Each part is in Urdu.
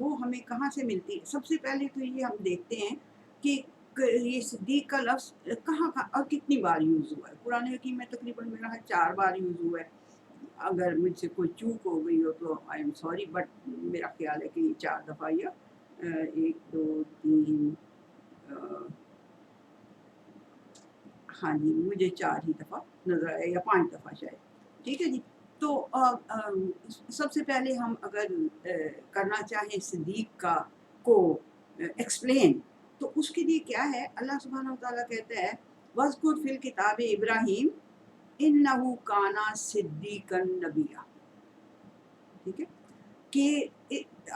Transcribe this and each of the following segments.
وہ ہمیں کہاں سے ملتی ہے؟ سب سے پہلے تو یہ ہم دیکھتے ہیں کہ یہ صدیق کا لفظ کہاں اور کتنی بار یوز ہوا ہے۔ قرآن حکیم میں تقریباً میرا 4 بار یوز ہوا ہے۔ اگر مجھ سے کوئی چوک ہو گئی ہو تو آئی ایم سوری، بٹ میرا خیال ہے کہ یہ 4 دفعہ یا 1 2 3 ہاں جی مجھے 4 ہی دفعہ نظر آیا یا 5 دفعہ شاید، ٹھیک ہے جی۔ تو سب سے پہلے ہم اگر کرنا چاہیں صدیق کا کو ایکسپلین، تو اس کے لیے کیا ہے، اللہ سبحانہ وتعالیٰ کہتا ہے وَاذْكُرْ فِي الْكِتَابِ ابراہیم انہ کانا صدیقا نبیا، ٹھیک ہے کہ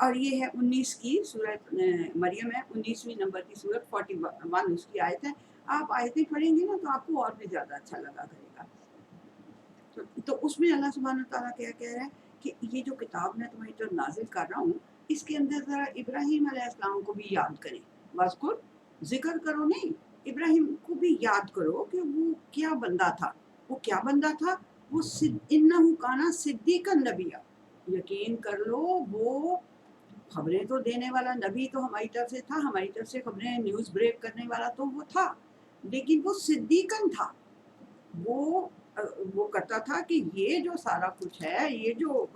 اور یہ ہے 19 کی سورت مریم ہے، 19ویں نمبر کی سورت 41 اس کی آیت ہے۔ آپ آیتیں پڑھیں گے نا تو آپ کو اور بھی زیادہ اچھا لگا کرے گا۔ تو اس میں اللہ سبحانہ تعالیٰ کیا کہہ رہا ہے کہ یہ جو کتاب میں تمہیں جو نازل کر رہا ہوں، اس کے اندر ذرا ابراہیم علیہ السلام کو بھی یاد کریں، واذکر ذکر کرو نہیں، ابراہیم کو بھی یاد کرو کہ وہ کیا بندہ تھا۔ وہ کیا بندہ تھا؟ وہ انہ کانا صدیقا نبیا، یقین کر لو وہ خبریں تو دینے والا نبی تو ہماری طرف سے تھا، ہماری طرف سے خبریں نیوز بریک کرنے والا تو وہ تھا، لیکن وہ صدیقاً تھا۔ وہ کرتا تھا کہ یہ جو سارا کچھ ہے، یہ جو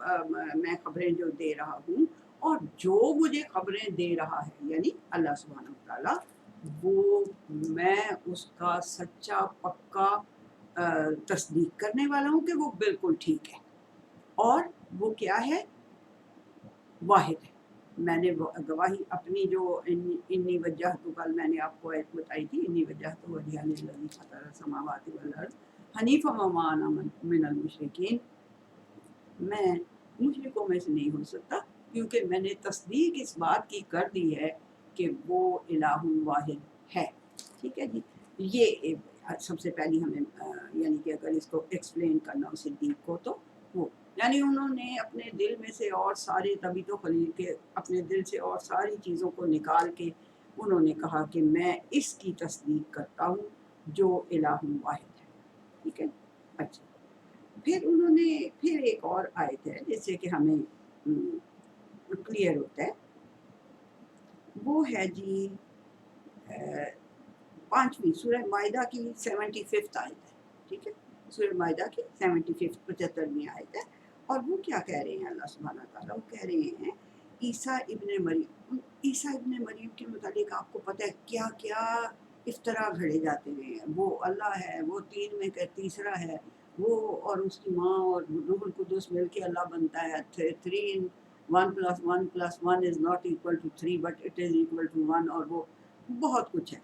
میں خبریں جو دے رہا ہوں اور جو مجھے خبریں دے رہا ہے یعنی اللہ سبحانہ وتعالیٰ، وہ میں اس کا سچا پکا تصدیق کرنے والا ہوں کہ وہ بالکل ٹھیک ہے، اور وہ کیا ہے، واحد ہے۔ میں نے گواہی اپنی جو انی وجہت، کل میں نے آپ کو ایک بتائی تھی، انی وجہت وجہ للذی فطر السماوات والارض حنیفا وما انا من المشرکین، میں مشرکوں میں سے نہیں ہو سکتا، کیونکہ میں نے تصدیق اس بات کی کر دی ہے کہ وہ الہ واحد ہے، ٹھیک ہے جی۔ یہ سب سے پہلی ہمیں یعنی کہ اگر اس کو ایکسپلین کرنا ہو صدیق کو، تو وہ یعنی انہوں نے اپنے دل میں سے اور سارے، تبھی تو خلیل کے اپنے دل سے اور ساری چیزوں کو نکال کے انہوں نے کہا کہ میں اس کی تصدیق کرتا ہوں جو الہ واحد ہے، ٹھیک ہے۔ اچھا، پھر انہوں نے پھر ایک اور آیت ہے جس سے کہ ہمیں کلیئر ہوتا ہے، وہ ہے جی 5ویں سورہ مائدہ کی 75 آیت ہے، ٹھیک ہے، سورہ مائدہ کی 75ویں آیت ہے۔ اور وہ کیا کہہ رہے ہیں اللہ سبحانہ تعالیٰ؟ وہ کہہ رہے ہیں عیسیٰ ابن مریم، عیسیٰ ابن مریم کے متعلق آپ کو پتہ ہے کیا کیا افطرا گھڑے جاتے ہیں، وہ اللہ ہے، وہ 3 میں کہ تیسرا ہے، وہ اور اس کی ماں اور روح القدس مل کے اللہ بنتا ہے، 3 1 + 1 + 1 is not equal to 3 but it is equal to 1، اور وہ بہت کچھ ہے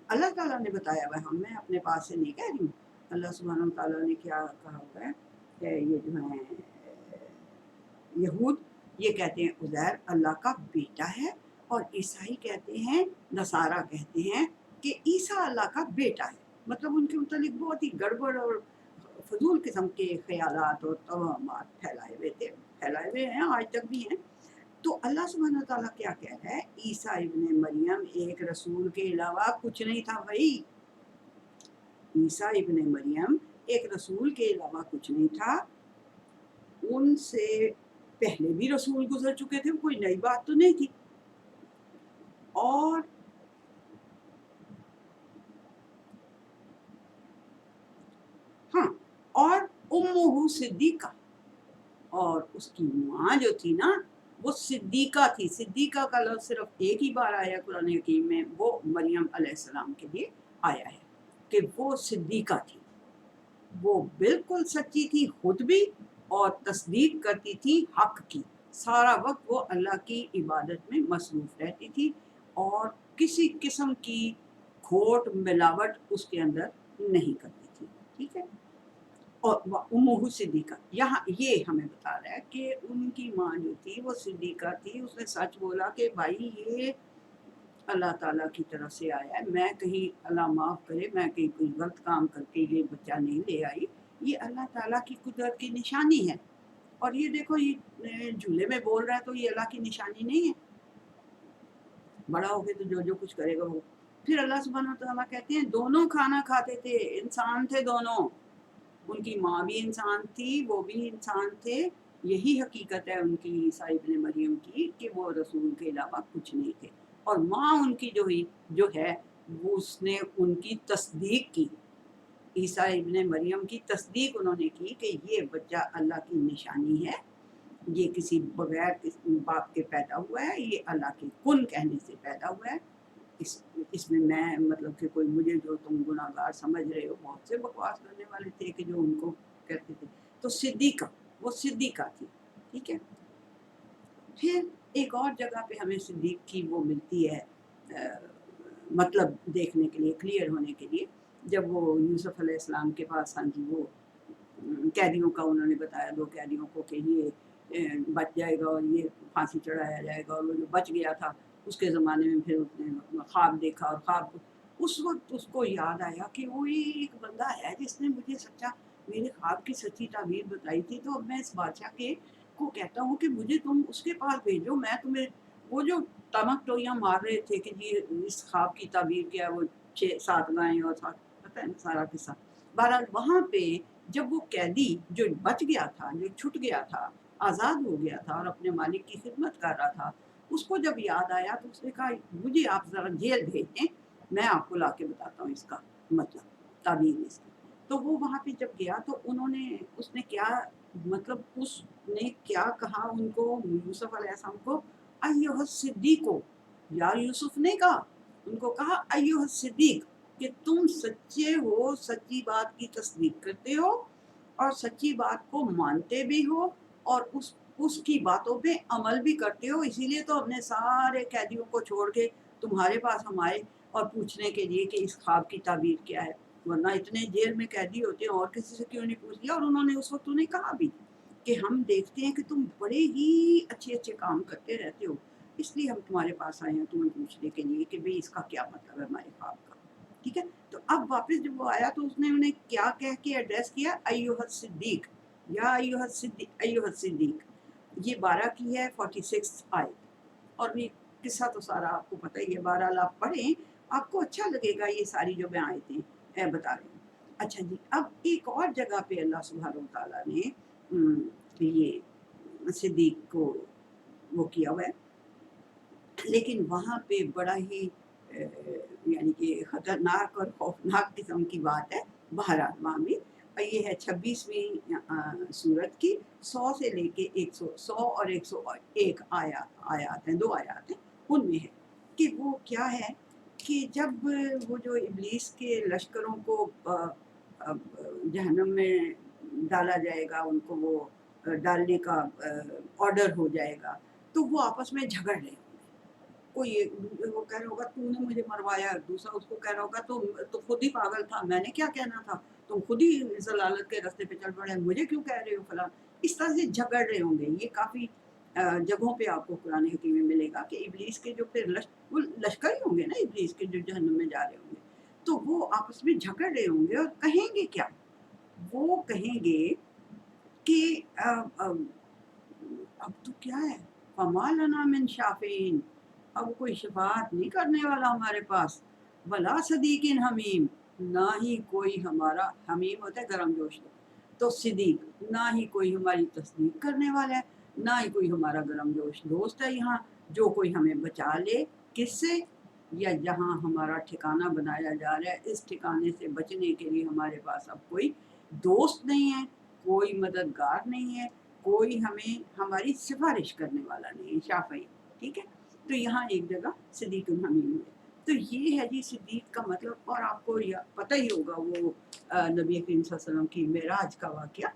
اللہ تعالیٰ نے بتایا ہوا ہے، میں اپنے پاس سے نہیں کہہ رہی ہوں۔ اللہ سبحانہ تعالیٰ نے کیا کہا ہوا ہے کہ یہ جو ہیں یہود یہ کہتے ہیں عزیر اللہ کا بیٹا ہے، اور عیسائی کہتے ہیں، نصارہ کہتے ہیں کہ عیسیٰ اللہ کا بیٹا ہے۔ مطلب ان کے متعلق بہت ہی گڑبڑ اور فضول قسم کے خیالات اور توہمات پھیلائے ہوئے ہیں، آج تک بھی ہیں۔ تو اللہ سبحانہ تعالیٰ کیا کہہ رہا ہے، عیسیٰ ابن مریم ایک رسول کے علاوہ کچھ نہیں تھا بھائی، عیسیٰ ابن مریم ایک رسول کے علاوہ کچھ نہیں تھا، ان سے پہلے بھی رسول گزر چکے تھے، کوئی نئی بات تو نہیں تھی۔ اور ہاں، اور امہ صدیقہ، اور اس کی ماں جو تھی نا وہ صدیقہ تھی۔ صدیقہ کا لفظ صرف ایک ہی بار آیا قرآن حکیم میں، وہ مریم علیہ السلام کے لیے آیا ہے کہ وہ صدیقہ تھی، وہ بالکل سچی تھی خود بھی، اور تصدیق کرتی تھی حق کی، سارا وقت وہ اللہ کی عبادت میں مصروف رہتی تھی، اور کسی قسم کی کھوٹ ملاوٹ اس کے اندر نہیں کرتی تھی، ٹھیک ہے۔ اور امہ صدیقہ یہاں یہ ہمیں بتا رہا ہے کہ ان کی ماں جو تھی وہ صدیقہ تھی، اس نے سچ بولا کہ بھائی یہ اللہ تعالیٰ کی طرف سے آیا ہے، میں کہیں اللہ معاف کرے میں کہیں کوئی غلط کام کر کے یہ بچہ نہیں لے آئی، یہ اللہ تعالیٰ کی قدرت کی نشانی ہے۔ اور یہ دیکھو یہ جھولے میں بول رہا ہے تو یہ اللہ کی نشانی نہیں ہے، بڑا ہو کے تو جو کچھ کرے گا وہ۔ پھر اللہ سبحانہ تعالیٰ کہتے ہیں دونوں کھانا کھاتے تھے، انسان تھے دونوں، ان کی ماں بھی انسان تھی، وہ بھی انسان تھے، یہی حقیقت ہے ان کی عیسیٰ ابن مریم کی کہ وہ رسول کے علاوہ کچھ نہیں تھے، اور ماں ان کی جو ہے وہ اس نے ان کی تصدیق کی، عیسیٰ ابن مریم کی تصدیق انہوں نے کی کہ یہ بچہ اللہ کی نشانی ہے، یہ کسی بغیر باپ کے پیدا ہوا ہے، یہ اللہ کے کن کہنے سے پیدا ہوا ہے۔ اس میں مطلب کہ کوئی مجھے جو تم گناہ گار سمجھ رہے ہو، بہت سے بکواس کرنے والے تھے کہ جو ان کو کہتے تھے، تو صدیقہ، وہ صدیقہ تھی، ٹھیک ہے۔ پھر ایک اور جگہ پہ ہمیں صدیق کی وہ ملتی ہے مطلب دیکھنے کے لیے، کلیئر ہونے کے لیے، جب وہ یوسف علیہ السلام کے پاس، ہاں جی، وہ قیدیوں کا انہوں نے بتایا، دو قیدیوں کو کہ یہ بچ جائے گا اور یہ پھانسی چڑھایا جائے گا، اور وہ جو بچ گیا تھا اس کے زمانے میں پھر اس نے خواب دیکھا، اور خواب اس وقت اس کو یاد آیا کہ وہ ایک بندہ ہے جس نے مجھے سچا میرے خواب کی سچی تعبیر بتائی تھی، تو اب میں اس بادشاہ کے کو کہتا ہوں کہ مجھے تم اس کے پاس بھیجو، میں تمہیں وہ جو تمک ٹوئیاں مار رہے تھے کہ جی اس خواب کی تعبیر کیا ہے، وہ 6-7 گائیں اور پتہ ہے سارا قصہ۔ بہرحال وہاں پہ جب وہ قیدی جو بچ گیا تھا، جو چھٹ گیا تھا، آزاد ہو گیا تھا اور اپنے مالک کی خدمت کر رہا تھا، اس کو جب یاد آیا تو اس نے کہا مجھے آپ ذرا جیل بھیج دیں، میں آپ کو لا کے بتاتا ہوں اس کا مطلب تعبیر اس کی۔ تو وہ وہاں پہ جب گیا تو اس نے کیا مطلب اس نے کیا کہا ان کو، یوسف علیہ السلام کو، ایھا الصدیقو، یا یوسف نے کہا ان کو، کہا ایھا الصدیق، کہ تم سچے ہو، سچی بات کی تصدیق کرتے ہو اور سچی بات کو مانتے بھی ہو اور اس کی باتوں پہ عمل بھی کرتے ہو، اسی لیے تو ہم نے سارے قیدیوں کو چھوڑ کے تمہارے پاس ہم آئے اور پوچھنے کے لیے کہ اس خواب کی تعبیر کیا ہے، ورنہ اتنے جیل میں قیدی ہوتے ہیں اور کسی سے کیوں نہیں پوچھ لیا۔ اور انہوں نے اس وقت انہیں کہا بھی کہ ہم دیکھتے ہیں کہ تم بڑے ہی اچھے اچھے کام کرتے رہتے ہو، اس لیے ہم تمہارے پاس آئے ہیں تمہیں پوچھنے کے لیے کہ بھئی اس کا کیا مطلب ہے ہمارے خواب کا، ٹھیک ہے۔ تو اب واپس جب وہ آیا تو اس نے انہیں کیا کہہ کے ایڈریس کیا، ایھا الصدیق، یا ایھا الصدیق، ایھا الصدیق۔ یہ 12 کی ہے 46 آیت، اور یہ قصہ تو سارا آپ کو پتہ ہی ہے، بہرحال آپ پڑھیں، آپ کو اچھا لگے گا یہ ساری جو میں آیتیں بتا رہی ہوں۔ اچھا جی، اب ایک اور جگہ پہ اللہ سبحانہ و تعالیٰ نے یہ صدیق کو وہ کیا ہوا ہے، لیکن وہاں پہ بڑا ہی یعنی کہ خطرناک اور خوفناک قسم کی بات ہے، بہرحال وہاں بھی، اور یہ ہے 26ویں سورت کی 100 سے لے کے 100 اور 101 آیات ہیں، 2 آیات ہیں، ان میں ہے کہ وہ کیا ہے کہ جب وہ جو ابلیس کے لشکروں کو جہنم میں ڈالا جائے گا، ان کو وہ ڈالنے کا آرڈر ہو جائے گا، تو وہ آپس میں جھگڑ رہے ہوں گے، کوئی وہ کہہ رہا ہوگا تو نے مجھے مروایا، دوسرا اس کو کہہ رہا ہوگا تو خود ہی پاگل تھا، میں نے کیا کہنا تھا، تم خود ہی ضلالت کے راستے پہ چل پڑے، مجھے کیوں کہہ رہے ہو فلاں، اس طرح سے جھگڑ رہے ہوں گے۔ یہ کافی جگہوں پہ آپ کو قرآن حکیم میں ملے گا کہ ابلیس کے جو پھر وہ لشکر ہی ہوں گے نا ابلیس کے جو جہنم میں جا رہے ہوں گے، تو وہ آپس میں جھگڑ رہے ہوں گے اور کہیں گے کیا، وہ کہیں گے کہ اب تو کیا ہے، فما لنا من شافعین، اب کوئی شفاعت نہیں کرنے والا ہمارے پاس، ولا صدیق حمیم، نہ ہی کوئی ہمارا، حمیم ہوتا ہے گرم جوش، تو صدیق، نہ ہی کوئی ہماری تصدیق کرنے والا ہے، نہ ہی کوئی ہمارا گرم جوش دوست ہے یہاں جو کوئی ہمیں بچا لے، کس سے، یا جہاں ہمارا ٹھکانہ بنایا جا رہا ہے اس ٹھکانے سے بچنے کے لیے ہمارے پاس اب کوئی دوست نہیں ہے، کوئی مددگار نہیں ہے، کوئی ہمیں ہماری سفارش کرنے والا نہیں ہے، شافعی، ٹھیک ہے۔ تو یہاں ایک جگہ صدیق الحمیم ہے، تو یہ ہے جی صدیق کا مطلب۔ اور آپ کو پتہ ہی ہوگا وہ نبی کریم صلی اللہ علیہ وسلم کی معراج کا واقعہ،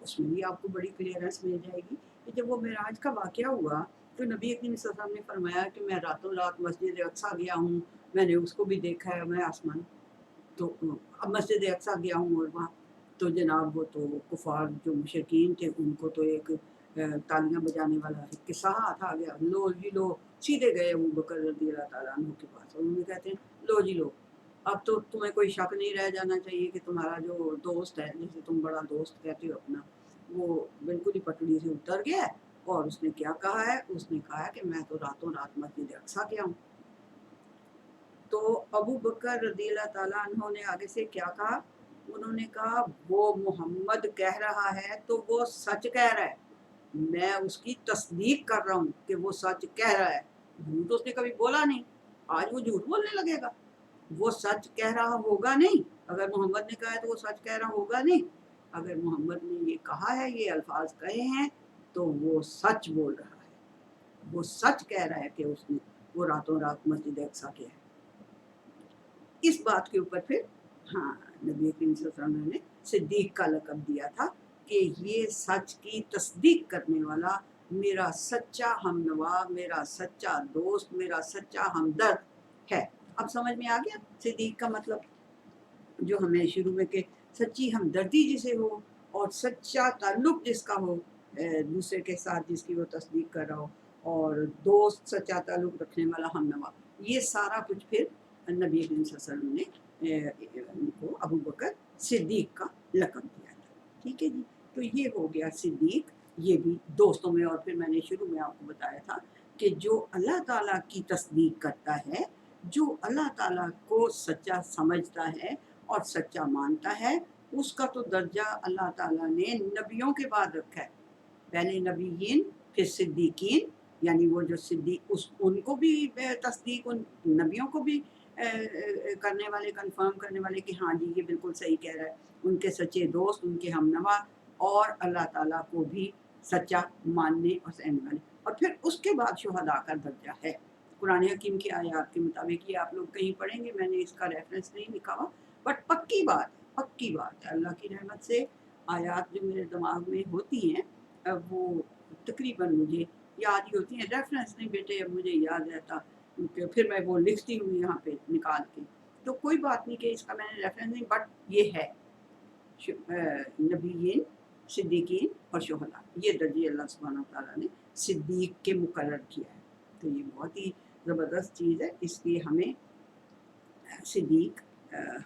اس میں بھی آپ کو بڑی کلیئرنس مل جائے گی کہ جب وہ معراج کا واقعہ ہوا تو نبی کریم صلی اللہ علیہ وسلم نے فرمایا کہ میں راتوں رات مسجد اقصیٰ گیا ہوں، میں نے اس کو بھی دیکھا ہے، میں آسمان، تو اب مسجد اقصیٰ گیا ہوں اور وہاں تو جناب وہ تو کفار جو مشرکین تھے ان کو تو ایک تالیاں بجانے والا ایک قصہ ہاتھ آ گیا، لو جی لو، سیدھے گئے ابو بکر رضی اللہ تعالیٰ عنہ کے پاس، اور انہیں کہتے ہیں لو جی لو، اب تو تمہیں کوئی شک نہیں رہ جانا چاہیے کہ تمہارا جو دوست ہے جسے تم بڑا دوست کہتے ہو اپنا، وہ بالکل ہی پٹڑی سے اتر گیا ہے، اور اس نے کیا کہا ہے، اس نے کہا ہے کہ میں تو راتوں رات مسجد اقصیٰ گیا ہوں۔ تو ابو بکر رضی اللہ تعالیٰ عنہ نے آگے سے کیا کہا، انہوں نے کہا وہ محمد کہہ رہا ہے تو وہ سچ کہہ رہا ہے، میں اس کی تصدیق کر رہا ہوں کہ وہ سچ کہہ رہا ہے. جھوٹ اس نے کبھی بولا نہیں، آج وہ جھوٹ بولنے لگے گا. وہ سچ کہہ رہا ہوگا نہیں. اگر محمد نے کہا ہے تو وہ سچ کہہ رہا ہوگا نہیں. اگر محمد نے یہ کہا ہے، یہ الفاظ کہے ہیں، تو وہ سچ بول رہا ہے. وہ سچ کہہ رہا ہے کہ اس نے وہ راتوں رات مسجد اقصیٰ کیا ہے. اس بات کے اوپر پھر ہاں نبی کریم صلی اللہ علیہ وسلم نے صدیق کا لقب دیا تھا کہ یہ سچ کی تصدیق کرنے والا میرا سچا ہمنوا، میرا سچا دوست، میرا سچا ہمدرد ہے. اب سمجھ میں آ گیا صدیق کا مطلب، جو ہمیں شروع میں کہ سچی ہمدردی جسے ہو اور سچا تعلق جس کا ہو دوسرے کے ساتھ، جس کی وہ تصدیق کر رہا ہو، اور دوست سچا تعلق رکھنے والا ہمنوا. یہ سارا کچھ پھر نبی کریم صلی اللہ علیہ وسلم نے ان کو ابو بکر صدیق کا لقب دیا تھا. ٹھیک ہے جی. تو یہ ہو گیا صدیق، یہ بھی دوستوں میں. اور پھر میں نے شروع میں آپ کو بتایا تھا کہ جو اللہ تعالیٰ کی تصدیق کرتا ہے، جو اللہ تعالیٰ کو سچا سمجھتا ہے اور سچا مانتا ہے، اس کا تو درجہ اللہ تعالیٰ نے نبیوں کے بعد رکھا ہے. پہلے نبیین، پھر صدیقین، یعنی وہ جو صدیق ان کو بھی تصدیق، ان نبیوں کو بھی کرنے والے، کنفرم کرنے والے کہ ہاں جی یہ بالکل صحیح کہہ رہا ہے، ان کے سچے دوست، ان کے ہمنوا، اور اللہ تعالیٰ کو بھی سچا ماننے اور سہنے والے. اور پھر اس کے بعد شہداء کا درجہ ہے. قرآن حکیم کی آیات کے مطابق یہ آپ لوگ کہیں پڑھیں گے، میں نے اس کا ریفرنس نہیں لکھا ہوا، بٹ پکی بات ہے اللہ کی رحمت سے آیات جو میرے دماغ میں ہوتی ہیں وہ تقریباً مجھے یاد ہی ہوتی ہیں. ریفرنس نہیں بیٹے اب مجھے یاد رہتا، پھر میں وہ لکھتی ہوں یہاں پہ نکال کے. تو کوئی بات نہیں کہ اس کا میں نے ریفرنس نہیں، بٹ یہ ہے نبیین، صدیقین اور شہداء، یہ درجے اللہ سبحانہ تعالیٰ نے صدیق کے مقرر کیا ہے. تو یہ بہت ہی زبردست چیز ہے. اس لیے ہمیں صدیق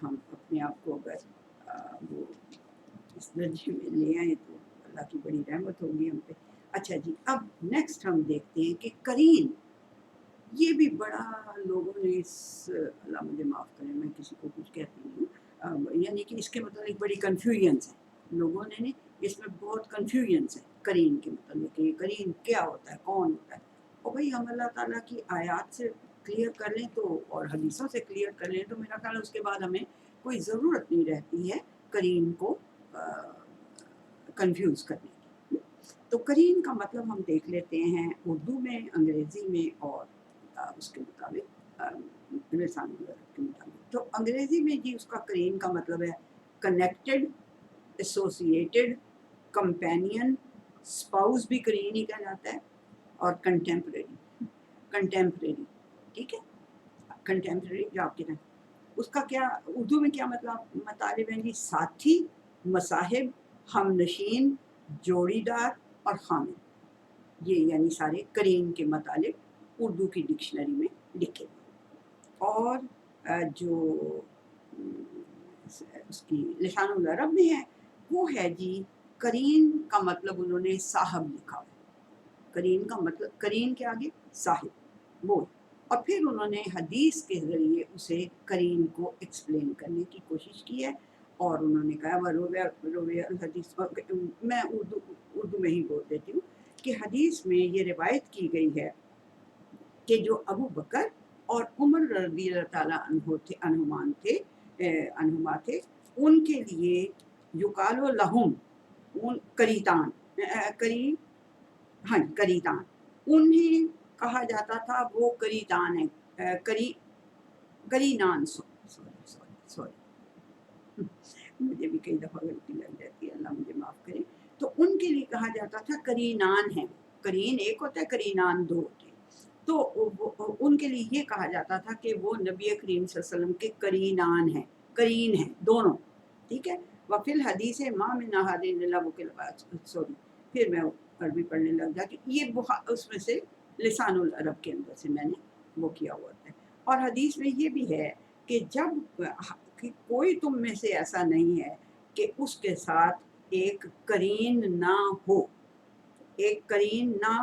ہم اپنے آپ کو اگر وہ اس درجے میں لے آئیں تو اللہ کی بڑی رحمت ہوگی ہم پہ. اچھا جی، اب نیکسٹ ہم دیکھتے ہیں کہ قرین، یہ بھی بڑا لوگوں نے اللہ مجھے معاف کرے میں کسی کو کچھ کہتی نہیں ہوں، یعنی کہ اس کے متعلق بڑی کنفیوژنس ہے لوگوں نے اس میں بہت کنفیوژنس ہے قرین کے متعلق کہ یہ قرین کیا ہوتا ہے، کون ہوتا ہے. اور بھائی ہم اللہ تعالیٰ کی آیات سے کلیئر کر لیں تو، اور حدیثوں سے کلیئر کر لیں تو میرا خیال اس کے بعد ہمیں کوئی ضرورت نہیں رہتی ہے قرین کو کنفیوز کرنے کی. تو قرین کا مطلب ہم دیکھ لیتے ہیں اردو میں، انگریزی میں، اور اس کے مطابق لسان العرب کے مطابق. تو انگریزی میں جی اس کا قرین کا مطلب ہے کنیکٹڈ، ایسوسیٹڈ، کمپینین، اسپاؤس بھی قرین ہی کہا جاتا ہے، اور کنٹمپریری. ٹھیک ہے، کنٹمپریری جو آپ کے ٹائم، اس کا کیا اردو میں کیا مطالب ہیں جی؟ ساتھی، مصاحب، ہم نشین، جوڑی دار اور خامد. یہ یعنی سارے قرین کے مطالب اردو کی ڈکشنری میں لکھے. اور جو اس کی لسان العرب میں ہے وہ ہے جی قرین کا مطلب انہوں نے صاحب لکھا ہے. قرین کا مطلب، قرین کے آگے صاحب وہ. اور پھر انہوں نے حدیث کے ذریعے اسے قرین کو ایکسپلین کرنے کی کوشش کی ہے. اور انہوں نے کہا روی الحدیث، میں اردو میں ہی بول دیتی ہوں کہ حدیث میں یہ روایت کی گئی ہے کہ جو ابو بکر اور عمر رضی اللہ تعالیٰ عنہما تھے، ان کے لیے یقال لہم کریتان، کریتان انہیں کہا جاتا تھا، وہ کریتان ہے، کرینان، سوری مجھے بھی کئی دفعہ غلطی لگ جاتی ہے، اللہ مجھے معاف کرے. تو ان کے لیے کہا جاتا تھا کرینان ہے. کرین ایک ہوتا ہے، کرینان دو ہوتے ہیں. تو ان کے لیے یہ کہا جاتا تھا کہ وہ نبی کریم صلی اللہ علیہ وسلم کے کرینان ہیں، کرین ہیں دونوں. ٹھیک ہے. وفی الحدیث ما من احد الا سوری پھر میں عربی پڑھنے لگ جا کہ یہ اس میں سے لسان العرب کے اندر سے میں نے وہ کیا ہوا ہے. اور حدیث میں یہ بھی ہے کہ جب کہ کوئی تم میں سے ایسا نہیں ہے کہ اس کے ساتھ ایک قرین نہ ہو، ایک قرین نہ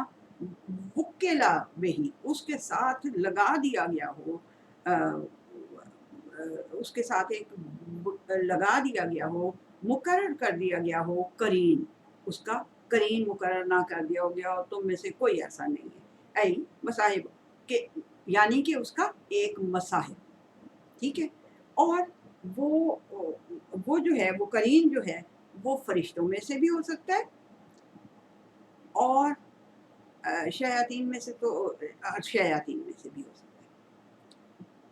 وکلا بہی، اس کے ساتھ لگا دیا گیا ہو، اس کے ساتھ ایک لگا دیا گیا ہو، مقرر کر دیا گیا ہو قرین، اس کا قرین مقرر نہ کر دیا ہو گیا اور تم میں سے کوئی ایسا نہیں ہے، اے مصاحب کہ یعنی کہ اس کا ایک مصاحب، ٹھیک ہے۔ اور وہ جو ہے وہ قرین جو ہے وہ فرشتوں میں سے بھی ہو سکتا ہے، اور شیاطین میں سے تو شیاطین میں سے بھی ہو سکتا ہے۔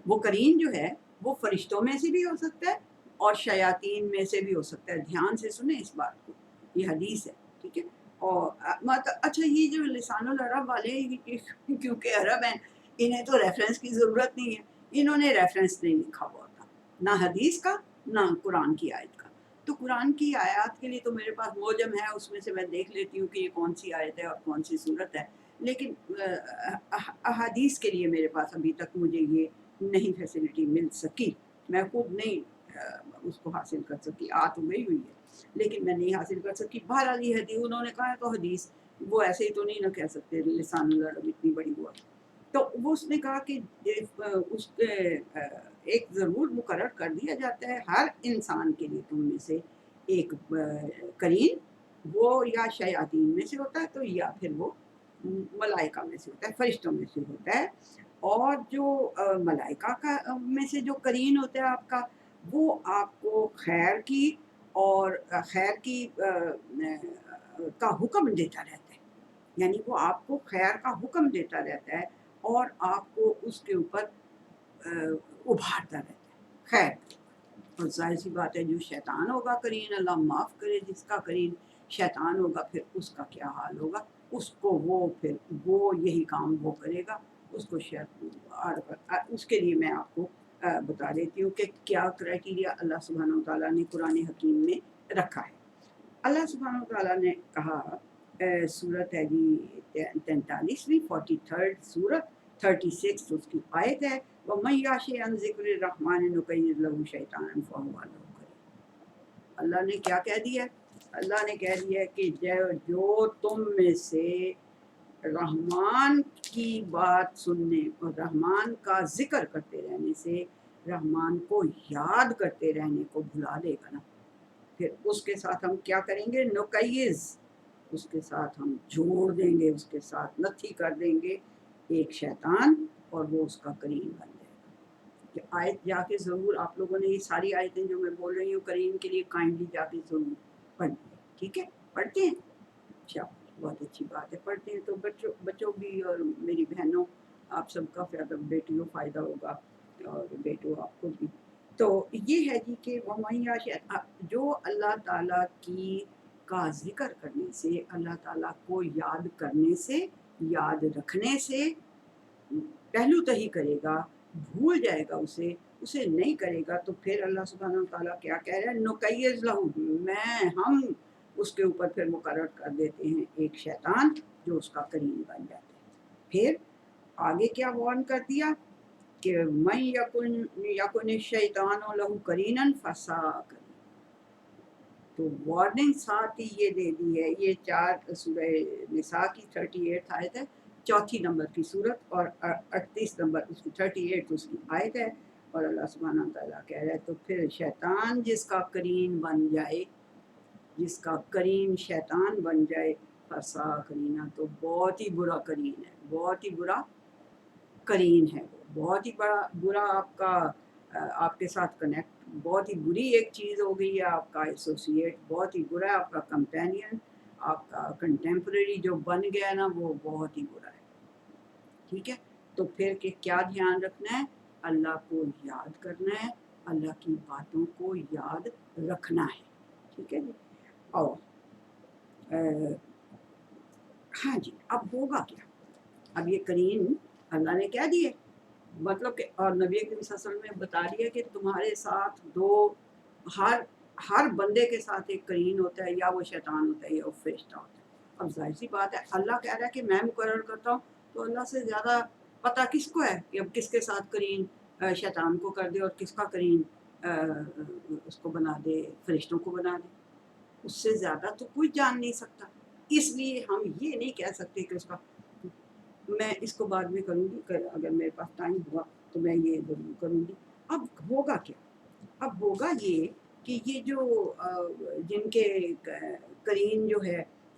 وہ قرین جو ہے وہ فرشتوں میں سے بھی ہو سکتا ہے اور شیاطین میں سے بھی ہو سکتا ہے۔ دھیان سے سنیں اس بات کو، یہ حدیث ہے، ٹھیک ہے۔ اور اچھا یہ جو لسان العرب والے کیونکہ عرب ہیں، انہیں تو ریفرنس کی ضرورت نہیں ہے، انہوں نے ریفرنس نہیں لکھا ہوا تھا، نہ حدیث کا نہ قرآن کی آیت کا۔ تو قرآن کی آیات کے لیے تو میرے پاس موجم ہے، اس میں سے میں دیکھ لیتی ہوں کہ یہ کون سی آیت ہے اور کون سی صورت ہے، لیکن احادیث کے لیے میرے پاس ابھی تک مجھے یہ نہیں فیسلٹی مل سکی، میں خود نہیں اس کو حاصل کر سکی، آ تو گئی ہوئی ہے لیکن میں نہیں حاصل کر سکی۔ بہرحال یہ حدیث انہوں نے کہا ہے تو حدیث، وہ ایسے ہی تو نہیں نہ کہہ سکتے لسان العرب اتنی بڑی ہوا۔ تو وہ اس نے کہا کہ اس ایک ضرور مقرر کر دیا جاتا ہے ہر انسان کے لیے، تم میں سے ایک قرین، وہ یا شیاطین میں سے ہوتا ہے تو یا پھر وہ ملائکہ میں سے ہوتا ہے، فرشتوں میں سے ہوتا ہے۔ اور جو ملائکہ کا میں سے جو قرین ہوتا ہے آپ کا، وہ آپ کو خیر کی اور خیر کی کا حکم دیتا رہتا ہے، یعنی وہ آپ کو خیر کا حکم دیتا رہتا ہے اور آپ کو اس کے اوپر ابھارتا رہتا ہے خیر۔ اور ظاہر سی بات ہے جو شیطان ہوگا قرین، اللہ معاف کرے، جس کا قرین شیطان ہوگا پھر اس کا کیا حال ہوگا، اس کو وہ یہی کام وہ کرے گا، اس کو اس کے لیے میں آپ کو بتا دیتی ہوں کہ کیا کرائٹیریا اللہ سبحانہ و تعالیٰ نے قرآن حکیم میں رکھا ہے۔ اللہ سبحانہ و تعالیٰ نے کہا، سورت ہے جی 43ویں 43rd سورت 36 اس کی آیت ہے، وَمَن يَعْشِ عَن ذِكْرِ الرَّحْمَٰنِ نُقَيِّضْ لَهُ شَيْطَانًا فَهُوَ لَهُ قَرِينٌ۔ اللہ نے کیا کہہ دیا ہے؟ اللہ نے کہہ دیا کہ جو تم میں سے رحمان کی بات سننے اور رحمان کا ذکر کرتے رہنے سے، رحمان کو یاد کرتے رہنے کو بھلا دے گا نا، پھر اس کے ساتھ ہم کیا کریں گے؟ نقیز، اس کے ساتھ ہم جوڑ دیں گے، اس کے ساتھ نتھی کر دیں گے ایک شیطان، اور وہ اس کا قرین بن جائے گا۔ کہ آیت جا کے ضرور آپ لوگوں نے یہ ساری آیتیں جو میں بول رہی ہوں قرین کے لیے کائنڈلی جا کے ضرور پڑھیں، ٹھیک ہے؟ پڑھتے ہیں؟ اچھا، بہت اچھی بات ہے، پڑھتے ہیں تو بچوں بھی اور میری بہنوں آپ سب کا فائدہ، بیٹیوں فائدہ ہوگا اور بیٹوں آپ کو بھی۔ تو یہ ہے جی کہ جو اللہ تعالیٰ کی کا ذکر کرنے سے، اللہ تعالیٰ کو یاد کرنے سے، یاد رکھنے سے پہلو تہی کرے گا، بھول جائے گا اسے نہیں کرے گا، تو پھر اللہ سبحانہ و تعالیٰ کیا کہہ رہے ہیں؟ نقیض لہ، ہم اس کے اوپر پھر مقرر کر دیتے ہیں ایک شیطان جو اس کا قرین بن جاتا ہے۔ پھر آگے کیا وارن کر دیا کہ من یکن الشیطان لہ قرینا فساء قرینا۔ تو وارننگ ساتھ ہی یہ دے دی ہے، یہ 4 سورہ نساء کی 38 آیت ہے، 4 نمبر کی صورت، اور 38 نمبر اس کی 38 اس کی آیت ہے، اور اللہ سبحانہ تعالیٰ کہہ رہا ہے تو پھر شیطان جس کا قرین بن جائے، جس کا قرین شیطان بن جائے، فساء قرینا، تو بہت ہی برا قرین ہے، بہت ہی برا قرین ہے، وہ بہت ہی برا آپ کے ساتھ کنیکٹ، بہت ہی بری ایک چیز ہو گئی ہے، آپ کا ایسوسیٹ بہت ہی برا ہے، آپ کا کمپینین، آپ کا کنٹمپریری جو بن گیا ہے نا، وہ بہت ہی برا ہے، ٹھیک ہے۔ تو پھر کہ کیا دھیان رکھنا ہے؟ اللہ کو یاد کرنا ہے، اللہ کی باتوں کو یاد رکھنا ہے، ٹھیک ہے جی۔ اور ہاں جی، اب ہوگا کیا؟ اب یہ قرین اللہ نے کہہ دیے، مطلب کہ اور نبی کریم صلی اللہ علیہ وسلم نے بتا دیا کہ تمہارے ساتھ ہر بندے کے ساتھ ایک قرین ہوتا ہے، یا وہ شیطان ہوتا ہے یا وہ فرشتہ ہوتا ہے۔ اب ظاہر سی بات ہے اللہ کہہ رہا ہے کہ میں مقرر کرتا ہوں، تو اللہ سے زیادہ پتہ کس کو ہے کہ اب کس کے ساتھ قرین شیطان کو کر دے اور کس کا قرین اس کو بنا دے، فرشتوں کو بنا دے، اس سے زیادہ تو کوئی جان نہیں سکتا۔ اس لیے ہم یہ نہیں کہہ سکتے کہ اس کا، میں اس کو بعد میں کروں گی، اگر میرے پاس ٹائم ہوا تو میں یہ ضرور کروں گی۔ اب ہوگا کیا؟ اب ہوگا یہ کہ یہ جو جن کے قرین جو ہے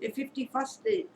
51st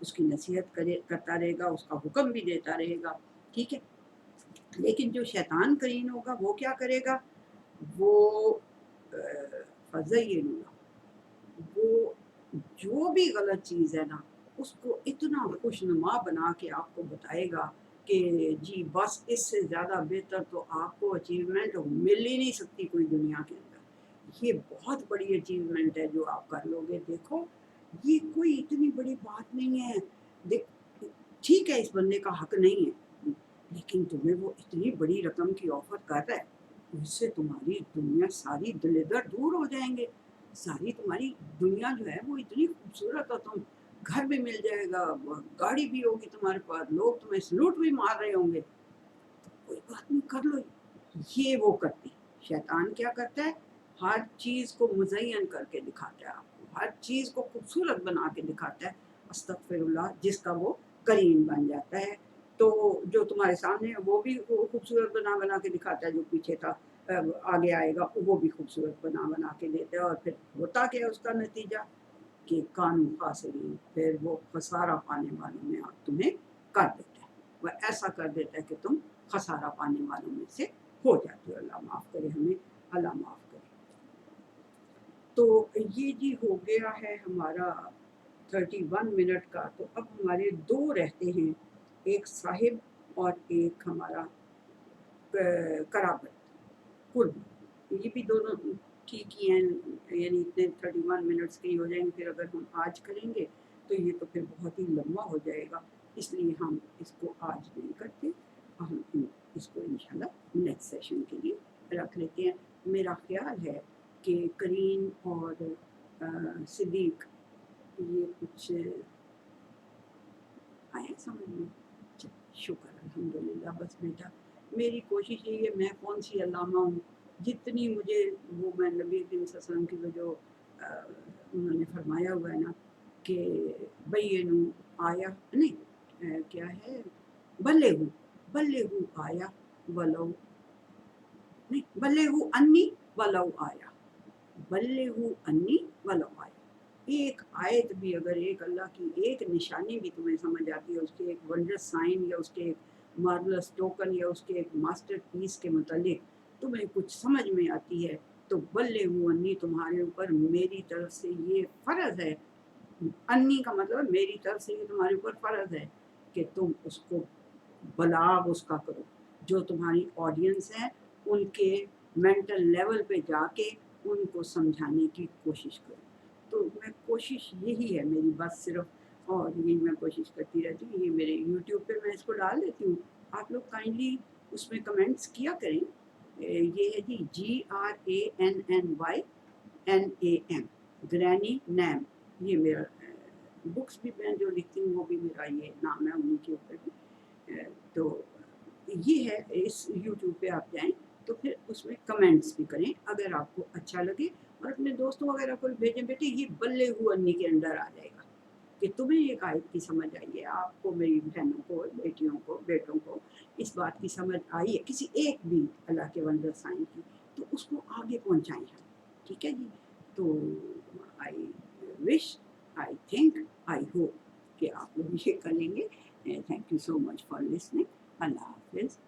اس کی نصیحت کرتا رہے گا، اس کا حکم بھی دیتا رہے گا، ٹھیک ہے. لیکن جو شیطان کرین ہوگا وہ کیا کرے گا؟ وہ فَزَيِّنُوا، وہ جو بھی غلط چیز ہے نا اس کو اتنا خوشنما بنا کے آپ کو بتائے گا کہ جی بس اس سے زیادہ بہتر تو آپ کو اچیومنٹ مل ہی نہیں سکتی کوئی دنیا کے اندر. یہ بہت بڑی اچیومنٹ ہے جو آپ کر لو گے. دیکھو یہ کوئی اتنی بڑی بات نہیں ہے. ٹھیک ہے اس بندے کا حق نہیں ہے، لیکن تمہیں وہ اتنی بڑی رقم کی آفر کر رہا ہے، اس سے تمہاری دنیا ساری دلدر دور ہو جائیں گے. ساری تمہاری دنیا جو ہے وہ اتنی خوبصورت، اور تم گھر بھی مل جائے گا، گاڑی بھی ہوگی تمہارے پاس، لوگ تمہیں سلوٹ بھی مار رہے ہوں گے، کوئی بات نہیں کر لو. یہ وہ کرتی. شیطان کیا کرتا ہے؟ ہر چیز کو مزین کر کے دکھاتا ہے آپ کو، ہر چیز کو خوبصورت بنا کے دکھاتا ہے. استغفر اللہ، جس کا وہ کریم بن جاتا ہے. تو جو تمہارے سامنے ہے وہ بھی خوبصورت بنا کے دکھاتا ہے، جو پیچھے تھا آگے آئے گا وہ بھی خوبصورت بنا کے دیتا ہے. اور پھر ہوتا کیا ہے اس کا نتیجہ کہ قانون خاسرین، پھر وہ خسارہ پانے والوں میں آپ تمہیں کر دیتا ہے. وہ ایسا کر دیتا ہے کہ تم خسارہ پانے والوں میں سے ہو جاتے ہو. اللہ معاف کرے ہمیں، اللہ معاف کرے. تو یہ جی ہو گیا ہے ہمارا 31 منٹ کا. تو اب ہمارے دو رہتے ہیں، ایک صاحب اور ایک ہمارا قرابت قرب. یہ بھی دونوں ٹھیک ہی ہیں، یعنی اتنے 31 منٹس کے ہی ہو جائیں گے. پھر اگر ہم آج کریں گے تو یہ تو پھر بہت ہی لمبا ہو جائے گا، اس لیے ہم اس کو آج نہیں کرتے. ہم اس کو انشاءاللہ نیکسٹ سیشن کے لیے رکھ لیتے ہیں. میرا خیال ہے کہ کریم اور صدیق یہ کچھ آیا سمجھ میں. شکر الحمدللہ. بس بیٹا میری کوشش یہی ہے، میں کون سی علامہ ہوں، جتنی مجھے وہ میں نبی کریم صلی اللہ علیہ وسلم کی وہ جو انہوں نے فرمایا ہوا ہے نا کہ بینو آیا نہیں کیا ہے، بلغو آیا ولو نہیں، بلغو انی ولو آیا، بلغو انی ولو آیا. ایک آیت بھی اگر ایک اللہ کی ایک نشانی بھی تمہیں سمجھ آتی ہے، اس کے ایک ونڈر سائن یا اس کے ایک مارولس ٹوکن یا اس کے ایک ماسٹر پیس کے متعلق تمہیں کچھ سمجھ میں آتی ہے، تو بلغو انی تمہارے اوپر میری طرف سے یہ فرض ہے. انی کا مطلب میری طرف سے یہ تمہارے اوپر فرض ہے کہ تم اس کو بلاغ اس کا کرو. جو تمہاری آڈینس ہے ان کے مینٹل لیول پہ جا کے ان کو سمجھانے کی کوشش کرو. تو میں کوشش یہی ہے میری بس صرف، اور یہی میں کوشش کرتی رہتی ہوں. یہ میرے یوٹیوب پہ میں اس کو ڈال دیتی ہوں، آپ لوگ کائنڈلی اس میں کمنٹس کیا کریں. یہ ہے جی GRANNYNAM گرینی نیم. یہ میرا بکس بھی میں جو لکھتی ہوں وہ بھی میرا یہ نام ہے انہیں کے اوپر بھی. تو یہ ہے، اس یوٹیوب پہ آپ جائیں تو پھر اس میں کمنٹس بھی کریں اگر آپ کو اچھا لگے، اور اپنے دوستوں وغیرہ کو بھیجیں. بیٹے یہ بلغو انی کے انڈر آ جائے گا کہ تمہیں ایک آیت کی سمجھ آئی ہے، آپ کو، میری بہنوں کو، بیٹیوں کو، بیٹوں کو اس بات کی سمجھ آئی ہے کسی ایک بھی اللہ کے ونڈر سائن کی، تو اس کو آگے پہنچائیں ہم. ٹھیک ہے جی. تو آئی وش، آئی تھنک، آئی ہوپ کہ آپ لوگ یہ کریں گے. Thank you so much for listening. اللہ حافظ.